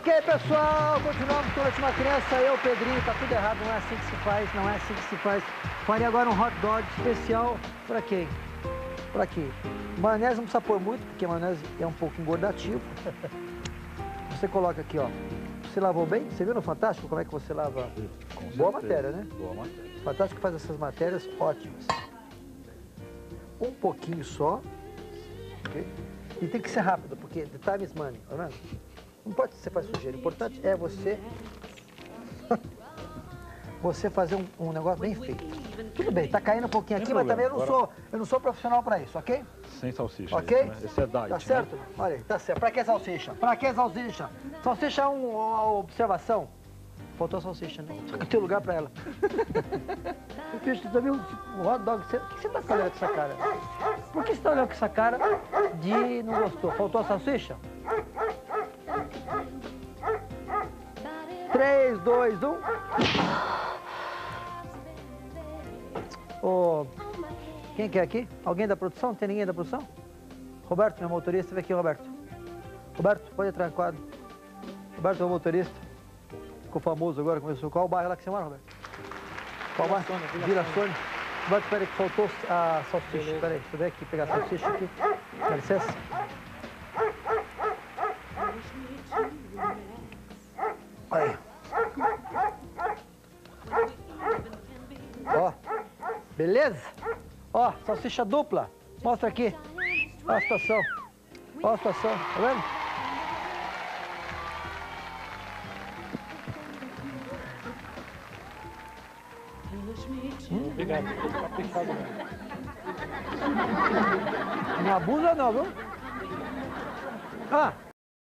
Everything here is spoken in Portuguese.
Ok, pessoal, continuamos com a última criança, eu, Pedrinho, tá tudo errado, não é assim que se faz, não é assim que se faz. Faria agora um hot dog especial pra quem? Pra quê? Maionese não precisa pôr muito, porque a maionese é um pouco engordativo. Você coloca aqui, ó. Você lavou bem? Você viu no Fantástico como é que você lava? Boa matéria, né? Boa matéria. Fantástico faz essas matérias ótimas. Um pouquinho só, ok? E tem que ser rápido, porque the time is money, tá vendo? Não pode ser faz sujeira. O importante é você fazer um negócio bem feito. Tudo bem, tá caindo um pouquinho aqui, mas também eu não sou profissional para isso, ok? Sem salsicha. Ok? Isso, né? Esse é diet, tá certo? né? Olha aí, tá certo. Pra que salsicha? Pra que salsicha? Salsicha é uma observação. Faltou salsicha, né? Só que não tem lugar pra ela. Você viu o hot dog? Por que você tá olhando com essa cara? Por que você tá olhando com essa cara de não gostou? Faltou a salsicha? 3, 2, 1. Oh, quem quer aqui? Alguém da produção? Não tem ninguém da produção? Roberto, meu motorista, vem aqui, Roberto. Roberto, pode entrar no quadro. Roberto, meu motorista. Ficou famoso agora, começou. Qual o bairro lá que você mora, Roberto? Qual bairro? Vila Sônia. Roberto, peraí que faltou a salsicha. Peraí, deixa eu ver aqui, pegar a salsicha aqui. Dá licença. Aí. Ó, beleza? Ó, salsicha dupla. Mostra aqui. Ó a situação. Ó a situação, tá vendo? Obrigado, tô caprichado mesmo. Não abusa não, viu? Ah,